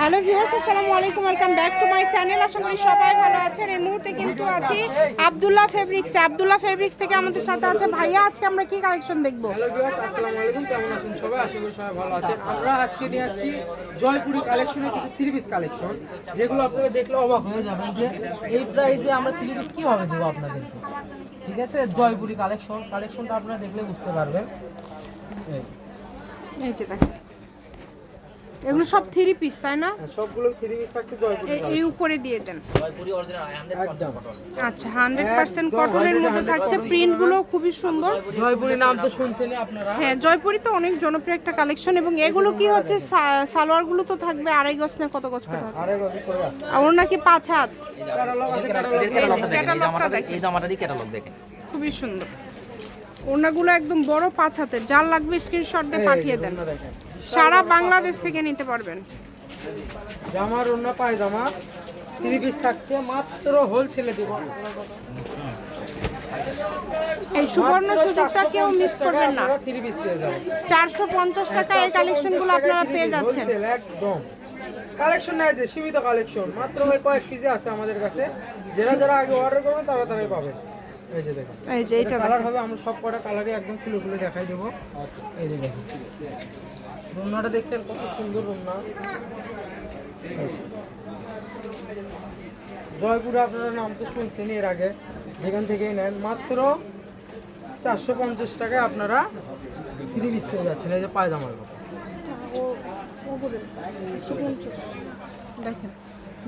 Hello viewers, আসসালামু আলাইকুম, welcome back to my channel. আশা করি সবাই ভালো আছেন। এই মুহূর্তে কিন্তু আছি আব্দুল্লাহ ফেব্রিক্সে। আব্দুল্লাহ ফেব্রিক্স থেকে আমাদের সাথে আছে ভাইয়া। আজকে আমরা কি কালেকশন দেখবো? হ্যালো ভিউয়ার্স, আসসালামু আলাইকুম, কেমন আছেন সবাই? আশা করি সবাই ভালো আছেন। আমরা আজকে নিয়ে আসছি জয়পুরি কালেকশনের কিছু থ্রি পিস কালেকশন, যেগুলো আপনারা দেখলে অবাক হয়ে যাবেন যে এই প্রাইসে আমরা থ্রি পিস কীভাবে দেবো আপনাদেরকে। ঠিক আছে, জয়পুরি কালেকশনটা আপনারা দেখলে বুঝতে পারবেন। এই যে দেখেন, এগুলো সব থ্রি পিস, তাই না? সবগুলো থ্রি পিস থাকছে জয়পুরি। এই উপরে দিয়ে দেন। জয়পুরি অরিজিনাল 100%। আচ্ছা, 100% কটনের মধ্যে থাকছে। প্রিন্টগুলো খুবই সুন্দর। জয়পুরি নাম তো শুনছেনই আপনারা। হ্যাঁ, জয়পুরি তো অনেক জনপ্রিয় একটা কালেকশন। এবং এগুলো কি হচ্ছে, সালোয়ারগুলো তো থাকবে 2.5 গজ না কত গজ করে থাকবে? 2.5 গজ করে আছে। আর ওর নাকি 5 হাত। ক্যাটালগ আছে, ক্যাটালগটা দেখেন, এই জামাটারই ক্যাটালগ দেখেন, খুবই সুন্দর। ওড়নাগুলো একদম বড় 5 হাতের। যার লাগবে স্ক্রিনশট দিয়ে পাঠিয়ে দেন। সারা বাংলাদেশ থেকে নিতে পারবেন। জামার ওড়না পায়জামা থ্রি পিস থাকছে মাত্র হোলসেলে দিব। এই সুবর্ণ সুযোগটা কেউ মিস করবেন না। থ্রি পিস পেয়ে যাবেন 450 টাকা এই কালেকশনগুলো আপনারা পেয়ে যাচ্ছেন। একদম কালেকশন নাই যে সীমিত কালেকশন, মাত্র ওই কয়েক পিসে আছে আমাদের কাছে। যারা আগে অর্ডার করবেন তাড়াতাড়ি পাবেন। এই যে দেখুন, এই যে এটা কালার হবে, আমরা সব কটা কালারই একদম খুলে খুলে দেখাই দেবো। এই যে দেখুন, রুমনাটা দেখছেন কত সুন্দর রুমনা। জয়পুরে আপনারা নাম তো শুনছেন এর আগে, যেখান থেকেই নেন মাত্র 450 টাকায় আপনারা থ্রি পিস পেয়ে যাচ্ছেন। এই যে পায়জামার কথা দেখেন,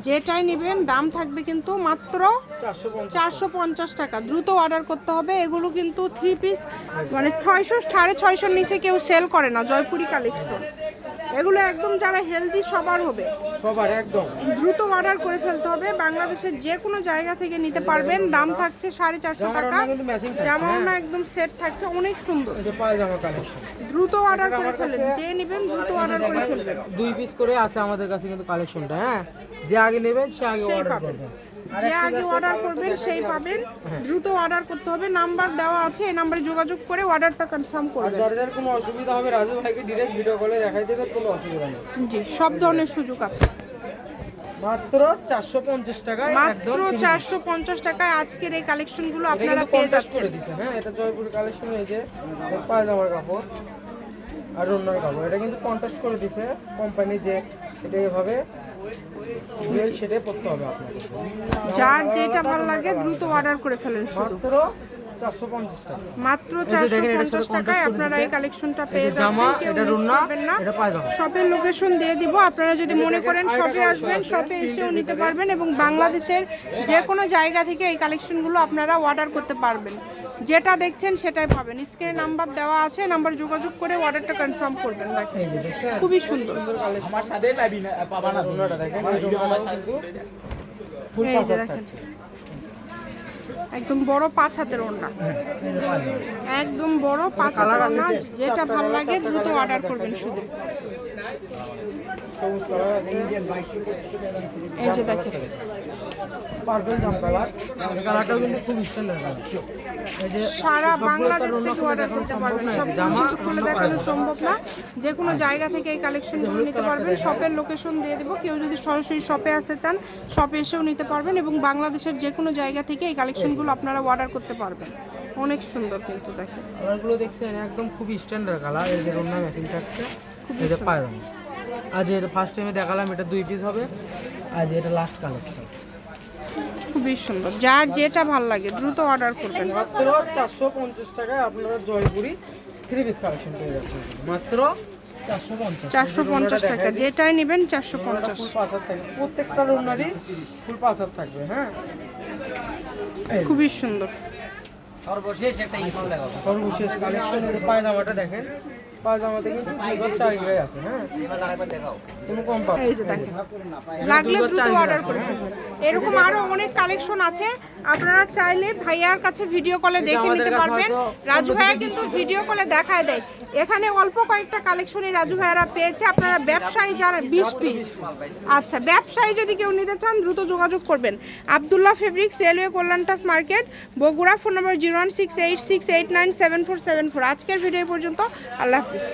যেটাই নেবেন দাম থাকবে কিন্তু মাত্র 450 টাকা। দ্রুত অর্ডার করতে হবে। এগুলো কিন্তু থ্রি পিস মানে 600 650 নিচে কেউ সেল করে না জয়পুরি কালেকশন। এগুলো একদম যারা হেলদি সবার হবে, সবার একদম দ্রুত অর্ডার করে ফেলতে হবে। বাংলাদেশের যে কোনো জায়গা থেকে নিতে পারবেন। দাম থাকছে 450 টাকা। জামাও না একদম সেট থাকছে, অনেক সুন্দর। এই যে পায়জামা কালেকশন দ্রুত অর্ডার করে ফেলেন। যে নেবেন দ্রুত অর্ডার করে ফেলবেন। 2 পিস করে আছে আমাদের কাছে কিন্তু কালেকশনটা। হ্যাঁ, যে আগে নেবেন সে আগে অর্ডার করবেন। যে আগে অর্ডার করবেন সেই পাবেন। দ্রুত অর্ডার করতে হবে। নাম্বার দেওয়া আছে, এই নাম্বারে যোগাযোগ করে অর্ডারটা কনফার্ম আর করবেন। যাদের কোনো অসুবিধা হবে রাজু ভাইকে ডিরেক্ট ভিডিও কলে দেখাই দেবেন, কোনো অসুবিধা নেই। জি, সব ধরনের সুযোগ আছে। মাত্র 450 টাকায় মাত্র 450 টাকায় আজকের এই কালেকশনগুলো আপনারা পেয়ে যাচ্ছেন। হ্যাঁ, এটা জয়পুর কালেকশন। এই যে পায়জামার কাপড় আর অন্যান্য কাপড়, এটা কিন্তু কন্ট্রাস্ট করে দিছে কোম্পানি, যে এটা এভাবে সেটাই পড়তে হবে আপনাকে। যার যেটা ভালো লাগে দ্রুত অর্ডার করে ফেলেন। শুধু মাত্র 450 টাকা। মাত্র 450 টাকায় আপনারা এই কালেকশনটা পেয়ে যাচ্ছেন। কেউ মিস করবেন না। শপের লোকেশন দিয়ে দিব। আপনারা যদি মনে করেন শপে আসবেন, শপে এসেও নিতে পারবেন। এবং বাংলাদেশের যে কোনো জায়গা থেকে এই কালেকশনগুলো আপনারা অর্ডার করতে পারবেন। যেটা দেখছেন সেটাই পাবেন। স্ক্রিনে নাম্বার দেওয়া আছে, নাম্বার যোগাযোগ করে অর্ডারটা কনফার্ম করবেন। দেখেন, খুবই সুন্দর। আমার সাথে পাবা না। রুমনাটা দেখেন, এই রুমনাটা কিন্তু ফুল এই যে পাঁচ দেখেন, থাকছে। একদম বড় 5 হাতের ওড়না, একদম বড় 5 হাতের ওড়না। যেটা ভালো লাগে দ্রুত অর্ডার করবেন শুধু। সবুজ কালার আছে, এই যে দেখেন, পার্পল জাম কালার। এই কালারটাও কিন্তু খুব স্ট্যান্ডার্ড কালার। এই যে সারা বাংলাদেশ থেকে অর্ডার করতে পারবেন। সব কিছু খুলে দেখানো সম্ভব না। যে কোনো জায়গা থেকে এই কালেকশনগুলো নিতে পারবেন। শপের লোকেশন দিয়ে দেবো। কেউ যদি সরাসরি শপে আসতে চান শপে এসেও নিতে পারবেন। এবং বাংলাদেশের যে কোনো জায়গা থেকে এই কালেকশনগুলো আপনারা অর্ডার করতে পারবেন। অনেক সুন্দর কিন্তু দেখেন, কালারগুলো দেখছেন একদম খুবই স্ট্যান্ডার্ড কালার। এই যে রুমনা ম্যাচিং থাকছে। এই যে পায়জামা, আজ এটা ফার্স্ট টাইমে দেখালাম, এটা 2 পিস হবে। আজ এটা লাস্ট কালেকশন, খুবই সুন্দর। যার যেটা ভালো লাগে দ্রুত অর্ডার করবেন। মাত্র 450 টাকায় আপনারা জয়পুরি থ্রি পিস কালেকশন পেয়ে যাচ্ছেন। মাত্র 450 টাকা। যেটাই নেবেন 450। ফুল পাঁচ হাত থাকবে, প্রত্যেকটা রুমনারই ফুল 5 হাত থাকবে। হ্যাঁ, খুবই সুন্দর। সর্বশেষ একটা ইনফর্ম দেখাবো। সর্বশেষ কালেকশন। পায়জামাটা দেখেন, পায়জামাতে কিন্তু 4 গ্রে আছে। হ্যাঁ, এবার আরেকবার দেখাও। কোনো কম পাবে। এই যে দেখেন, লাগলে দ্রুত অর্ডার করে ফেলবেন। এরকম আরো অনেক কালেকশন আছে। আপনারা চাইলে ভাইয়ার কাছে ভিডিও কলে দেখে নিতে পারবেন। রাজু ভাইয়া কিন্তু ভিডিও কলে দেখায় দেয়। এখানে অল্প কয়েকটা কালেকশনই রাজু ভাইয়ারা পেয়েছে। আপনারা ব্যবসায়ী যারা 20 পিস, আচ্ছা ব্যবসায়ী যদি কেউ নিতে চান দ্রুত যোগাযোগ করবেন। আব্দুল্লাহ ফেব্রিক্স, রেলওয়ে কল্যাণটাস মার্কেট, বগুড়া। Phone number 01686897474। আজকের ভিডিও পর্যন্ত। আল্লাহ হাফিজ।